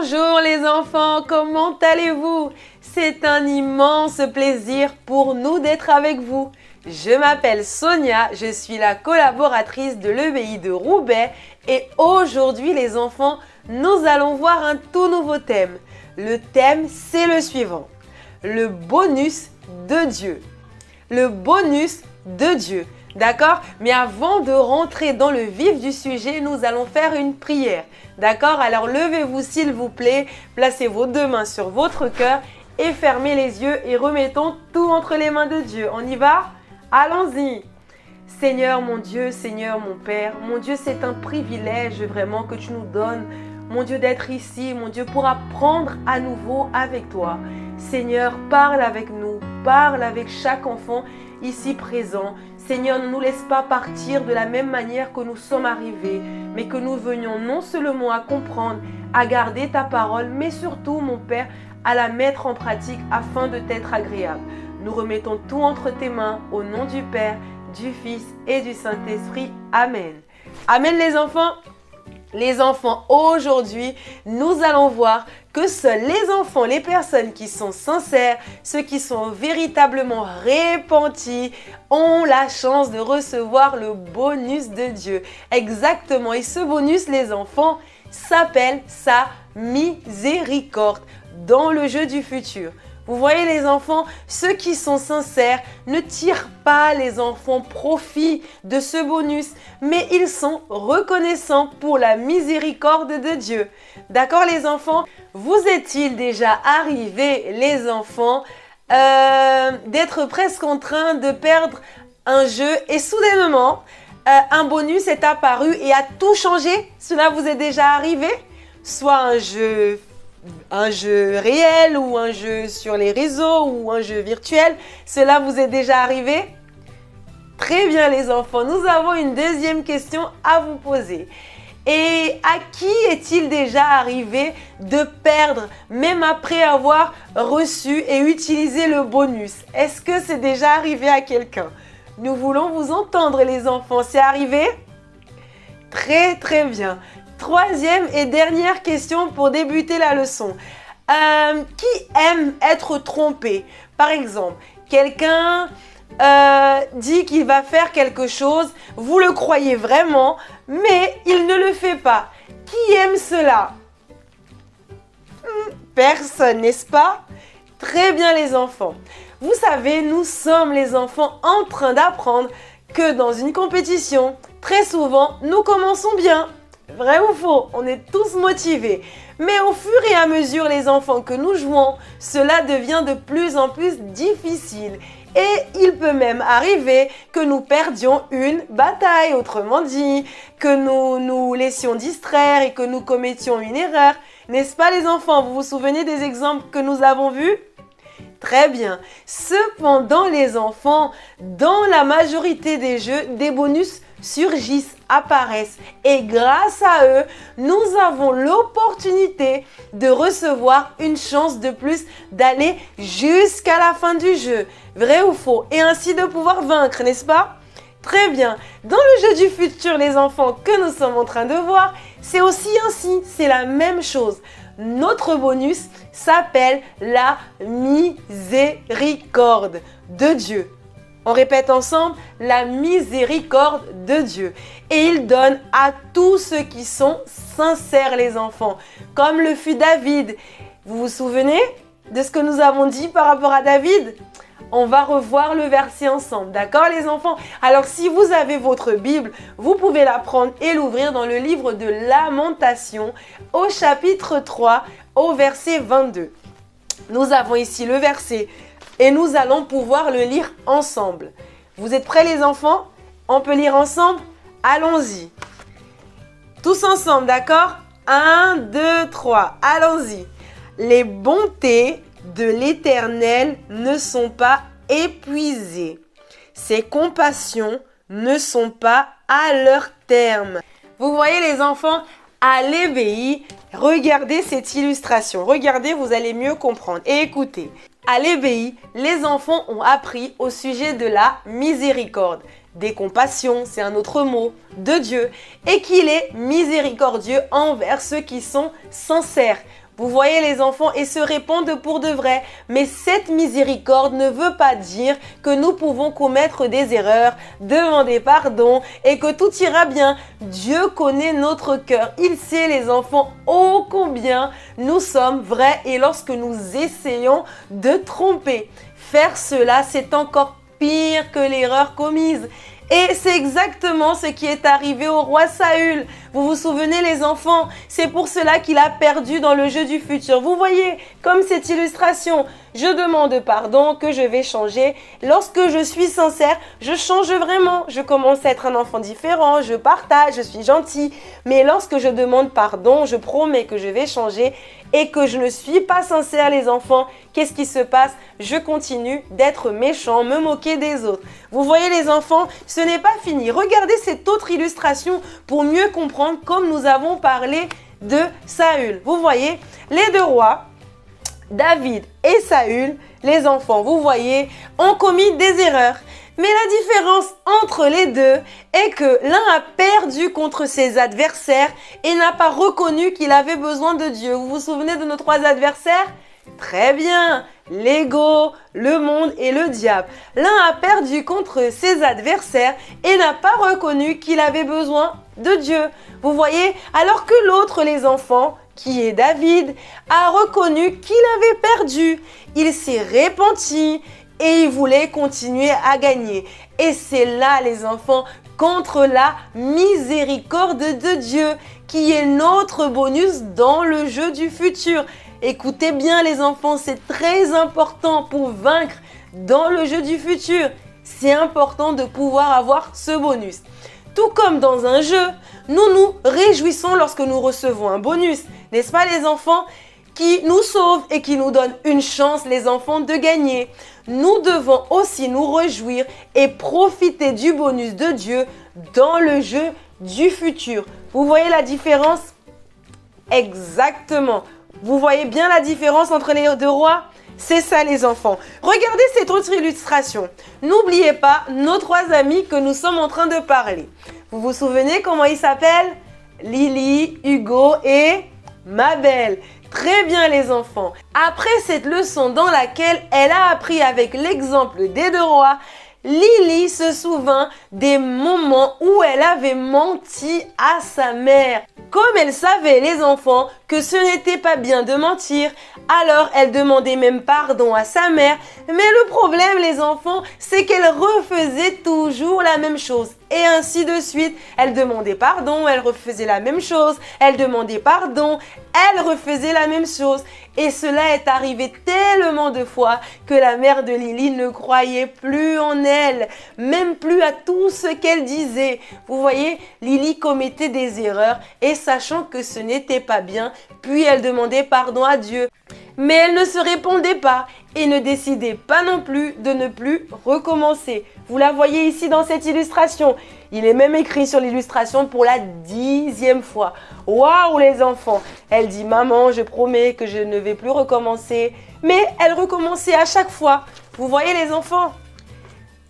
Bonjour les enfants, comment allez-vous? C'est un immense plaisir pour nous d'être avec vous. Je m'appelle Sonia, je suis la collaboratrice de l'EBI de Roubaix et aujourd'hui les enfants, nous allons voir un tout nouveau thème. Le thème, c'est le suivant. Le bonus de Dieu. Le bonus de Dieu. D'accord? Mais avant de rentrer dans le vif du sujet, nous allons faire une prière. D'accord? Alors levez-vous s'il vous plaît, placez vos deux mains sur votre cœur et fermez les yeux et remettons tout entre les mains de Dieu. On y va? Allons-y! Seigneur mon Dieu, Seigneur mon Père, mon Dieu, c'est un privilège vraiment que tu nous donnes, mon Dieu, d'être ici, mon Dieu, pour apprendre à nouveau avec toi. Seigneur, parle avec nous, parle avec chaque enfant ici présent. Seigneur, ne nous laisse pas partir de la même manière que nous sommes arrivés, mais que nous venions non seulement à comprendre, à garder ta parole, mais surtout, mon Père, à la mettre en pratique afin de t'être agréable. Nous remettons tout entre tes mains, au nom du Père, du Fils et du Saint-Esprit. Amen. Amen les enfants. Les enfants, aujourd'hui, nous allons voir que seuls les enfants, les personnes qui sont sincères, ceux qui sont véritablement repentis, ont la chance de recevoir le bonus de Dieu. Exactement. Et ce bonus, les enfants, s'appelle sa miséricorde dans le jeu du futur. Vous voyez les enfants, ceux qui sont sincères ne tirent pas les enfants profit de ce bonus, mais ils sont reconnaissants pour la miséricorde de Dieu. D'accord les enfants? Vous est-il déjà arrivé les enfants d'être presque en train de perdre un jeu et soudainement un bonus est apparu et a tout changé? Cela vous est déjà arrivé? Soit un jeu réel ou un jeu sur les réseaux ou un jeu virtuel. Cela vous est déjà arrivé? Très bien les enfants, nous avons une deuxième question à vous poser. Et à qui est-il déjà arrivé de perdre même après avoir reçu et utilisé le bonus? Est-ce que c'est déjà arrivé à quelqu'un? Nous voulons vous entendre les enfants, c'est arrivé? Très très bien. Troisième et dernière question pour débuter la leçon. Qui aime être trompé? Par exemple, quelqu'un dit qu'il va faire quelque chose, vous le croyez vraiment, mais il ne le fait pas. Qui aime cela? Personne, n'est-ce pas? Très bien les enfants. Vous savez, nous sommes les enfants en train d'apprendre que dans une compétition, très souvent, nous commençons bien. Vrai ou faux? On est tous motivés. Mais au fur et à mesure, les enfants, que nous jouons, cela devient de plus en plus difficile. Et il peut même arriver que nous perdions une bataille, autrement dit, que nous nous laissions distraire et que nous commettions une erreur. N'est-ce pas les enfants? Vous vous souvenez des exemples que nous avons vus? Très bien. Cependant, les enfants, dans la majorité des jeux, des bonus surgissent, apparaissent. Et grâce à eux, nous avons l'opportunité de recevoir une chance de plus d'aller jusqu'à la fin du jeu. Vrai ou faux? Et ainsi de pouvoir vaincre, n'est-ce pas? Très bien. Dans le jeu du futur, les enfants, que nous sommes en train de voir, c'est aussi ainsi. C'est la même chose. Notre bonus s'appelle la miséricorde de Dieu. On répète ensemble, la miséricorde de Dieu. Et il donne à tous ceux qui sont sincères, les enfants. Comme le fut David. Vous vous souvenez de ce que nous avons dit par rapport à David? On va revoir le verset ensemble, d'accord les enfants? Alors si vous avez votre Bible, vous pouvez la prendre et l'ouvrir dans le livre de Lamentations au chapitre 3 au verset 22. Nous avons ici le verset et nous allons pouvoir le lire ensemble. Vous êtes prêts les enfants? On peut lire ensemble? Allons-y. Tous ensemble, d'accord? 1, 2, 3, allons-y. Les bontés de l'Éternel ne sont pas épuisées. Ses compassions ne sont pas à leur terme. Vous voyez les enfants, à l'EBI, regardez cette illustration. Regardez, vous allez mieux comprendre. Et écoutez, à l'EBI, les enfants ont appris au sujet de la miséricorde. Des compassions, c'est un autre mot, de Dieu. Et qu'il est miséricordieux envers ceux qui sont sincères. Vous voyez les enfants, et se répandent pour de vrai. Mais cette miséricorde ne veut pas dire que nous pouvons commettre des erreurs, demander pardon et que tout ira bien. Dieu connaît notre cœur. Il sait les enfants ô combien nous sommes vrais et lorsque nous essayons de tromper. Faire cela, c'est encore pire que l'erreur commise. Et c'est exactement ce qui est arrivé au roi Saül. Vous vous souvenez les enfants? C'est pour cela qu'il a perdu dans le jeu du futur. Vous voyez, comme cette illustration, je demande pardon que je vais changer. Lorsque je suis sincère, je change vraiment. Je commence à être un enfant différent, je partage, je suis gentil. Mais lorsque je demande pardon, je promets que je vais changer et que je ne suis pas sincère les enfants, qu'est-ce qui se passe? Je continue d'être méchant, me moquer des autres. Vous voyez les enfants, ce n'est pas fini. Regardez cette autre illustration pour mieux comprendre comme nous avons parlé de Saül. Vous voyez, les deux rois, David et Saül, les enfants, vous voyez, ont commis des erreurs. Mais la différence entre les deux est que l'un a perdu contre ses adversaires et n'a pas reconnu qu'il avait besoin de Dieu. Vous vous souvenez de nos trois adversaires? Très bien, l'ego, le monde et le diable. L'un a perdu contre ses adversaires et n'a pas reconnu qu'il avait besoin de Dieu. Vous voyez, alors que l'autre, les enfants, qui est David, a reconnu qu'il avait perdu. Il s'est repenti et il voulait continuer à gagner. Et c'est là, les enfants, contre la miséricorde de Dieu, qui est notre bonus dans le jeu du futur. Écoutez bien les enfants, c'est très important pour vaincre dans le jeu du futur. C'est important de pouvoir avoir ce bonus. Tout comme dans un jeu, nous nous réjouissons lorsque nous recevons un bonus. N'est-ce pas les enfants? Qui nous sauve et qui nous donne une chance, les enfants, de gagner. Nous devons aussi nous réjouir et profiter du bonus de Dieu dans le jeu du futur. Vous voyez la différence? Exactement. Vous voyez bien la différence entre les deux rois? C'est ça les enfants. Regardez cette autre illustration. N'oubliez pas nos trois amis que nous sommes en train de parler. Vous vous souvenez comment ils s'appellent? Lily, Hugo et Mabel. Très bien les enfants. Après cette leçon dans laquelle elle a appris avec l'exemple des deux rois, Lily se souvint des moments où elle avait menti à sa mère. Comme elle savait, les enfants, que ce n'était pas bien de mentir, alors elle demandait même pardon à sa mère. Mais le problème, les enfants, c'est qu'elle refaisait toujours la même chose. Et ainsi de suite, elle demandait pardon, elle refaisait la même chose, elle demandait pardon, elle refaisait la même chose. Et cela est arrivé tellement de fois que la mère de Lily ne croyait plus en elle, même plus à tout ce qu'elle disait. Vous voyez, Lily commettait des erreurs et sachant que ce n'était pas bien, puis elle demandait pardon à Dieu. Mais elle ne se répondait pas et ne décidait pas non plus de ne plus recommencer. Vous la voyez ici dans cette illustration. Il est même écrit sur l'illustration pour la 10e fois. Waouh les enfants! Elle dit « Maman, je promets que je ne vais plus recommencer. » Mais elle recommençait à chaque fois. Vous voyez les enfants?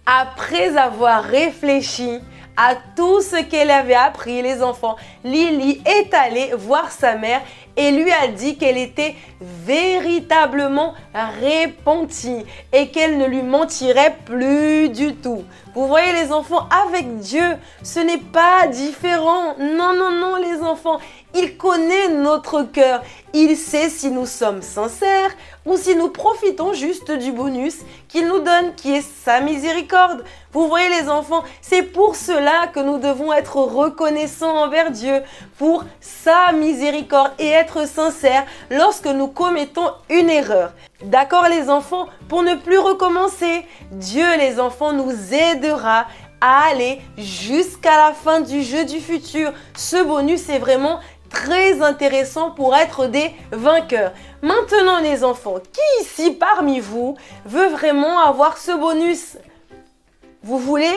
Après avoir réfléchi à tout ce qu'elle avait appris, les enfants, Lily est allée voir sa mère et lui a dit qu'elle était véritablement repentie et qu'elle ne lui mentirait plus du tout. Vous voyez les enfants, avec Dieu, ce n'est pas différent. Non, non, non les enfants, il connaît notre cœur. Il sait si nous sommes sincères ou si nous profitons juste du bonus qu'il nous donne, qui est sa miséricorde. Vous voyez les enfants, c'est pour cela que nous devons être reconnaissants envers Dieu pour sa miséricorde et être sincères lorsque nous commettons une erreur. D'accord les enfants? Pour ne plus recommencer, Dieu les enfants nous aidera à aller jusqu'à la fin du jeu du futur. Ce bonus est vraiment très intéressant pour être des vainqueurs. Maintenant les enfants, qui ici parmi vous veut vraiment avoir ce bonus? Vous voulez,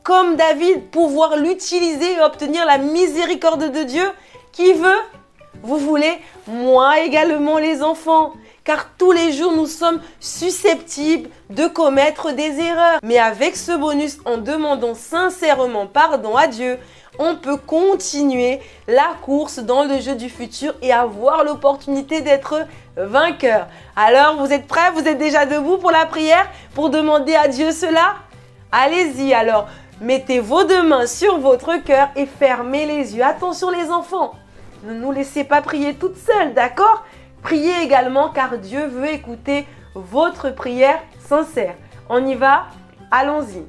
comme David, pouvoir l'utiliser et obtenir la miséricorde de Dieu? Qui veut? Vous voulez? Moi également les enfants. Car tous les jours, nous sommes susceptibles de commettre des erreurs. Mais avec ce bonus, en demandant sincèrement pardon à Dieu, on peut continuer la course dans le jeu du futur et avoir l'opportunité d'être vainqueur. Alors, vous êtes prêts? Vous êtes déjà debout pour la prière? Pour demander à Dieu cela? Allez-y alors. Mettez vos deux mains sur votre cœur et fermez les yeux. Attention les enfants, ne nous laissez pas prier toutes seules, d'accord? Priez également car Dieu veut écouter votre prière sincère. On y va? Allons-y.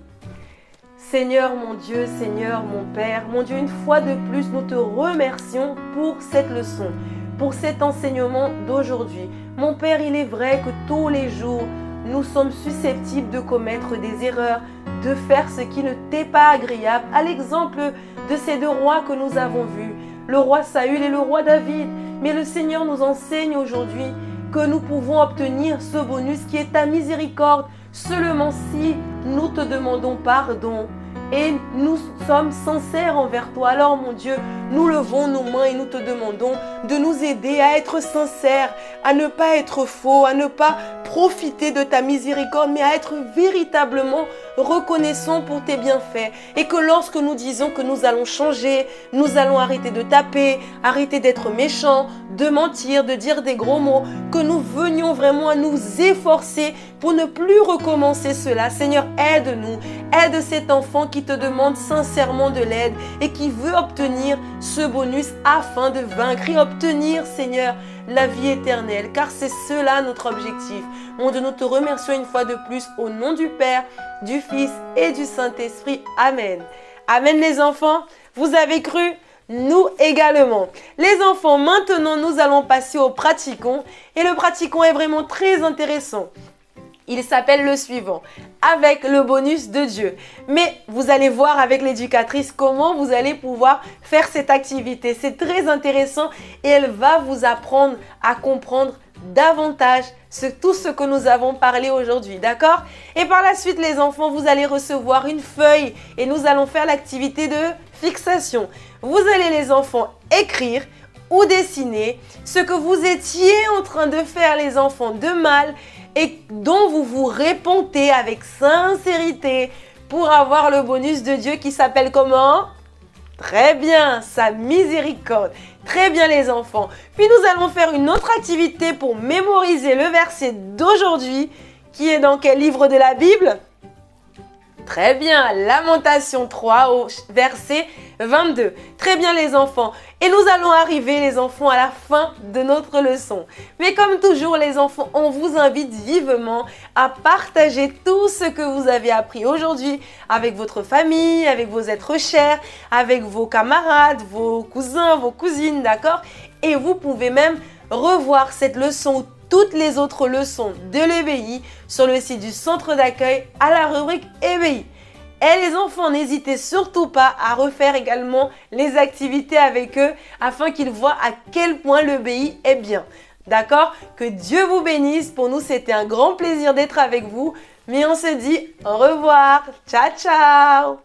Seigneur mon Dieu, Seigneur mon Père, mon Dieu, une fois de plus, nous te remercions pour cette leçon, pour cet enseignement d'aujourd'hui. Mon Père, il est vrai que tous les jours, nous sommes susceptibles de commettre des erreurs, de faire ce qui ne t'est pas agréable, à l'exemple de ces deux rois que nous avons vus, le roi Saül et le roi David. Mais le Seigneur nous enseigne aujourd'hui que nous pouvons obtenir ce bonus qui est ta miséricorde, seulement si nous te demandons pardon et nous sommes sincères envers toi. Alors mon Dieu, nous levons nos mains et nous te demandons de nous aider à être sincères, à ne pas être faux, à ne pas profiter de ta miséricorde, mais à être véritablement reconnaissants pour tes bienfaits. Et que lorsque nous disons que nous allons changer, nous allons arrêter de taper, arrêter d'être méchants, de mentir, de dire des gros mots, que nous venions vraiment à nous efforcer pour ne plus recommencer cela. Seigneur, aide-nous, aide cet enfant qui te demande sincèrement de l'aide et qui veut obtenir ce bonus afin de vaincre et obtenir, Seigneur, la vie éternelle, car c'est cela notre objectif. Mon Dieu, nous te remercions une fois de plus au nom du Père, du Fils et du Saint-Esprit. Amen. Amen les enfants, vous avez cru? Nous également. Les enfants, maintenant nous allons passer au pratiquons et le pratiquons est vraiment très intéressant. Il s'appelle le suivant, avec le bonus de Dieu. Mais vous allez voir avec l'éducatrice comment vous allez pouvoir faire cette activité. C'est très intéressant et elle va vous apprendre à comprendre davantage tout ce que nous avons parlé aujourd'hui, d'accord? Et par la suite, les enfants, vous allez recevoir une feuille et nous allons faire l'activité de fixation. Vous allez, les enfants, écrire ou dessiner ce que vous étiez en train de faire, les enfants, de mal et dont vous vous repentez avec sincérité pour avoir le bonus de Dieu qui s'appelle comment? Très bien, sa miséricorde. Très bien les enfants. Puis nous allons faire une autre activité pour mémoriser le verset d'aujourd'hui qui est dans quel livre de la Bible? Très bien, Lamentation 3 au verset 22. Très bien les enfants. Et nous allons arriver les enfants à la fin de notre leçon. Mais comme toujours les enfants, on vous invite vivement à partager tout ce que vous avez appris aujourd'hui avec votre famille, avec vos êtres chers, avec vos camarades, vos cousins, vos cousines, d'accord? Et vous pouvez même revoir cette leçon, toutes les autres leçons de l'EBI sur le site du centre d'accueil à la rubrique EBI. Et les enfants, n'hésitez surtout pas à refaire également les activités avec eux afin qu'ils voient à quel point l'EBI est bien. D'accord? Que Dieu vous bénisse. Pour nous, c'était un grand plaisir d'être avec vous. Mais on se dit au revoir. Ciao, ciao!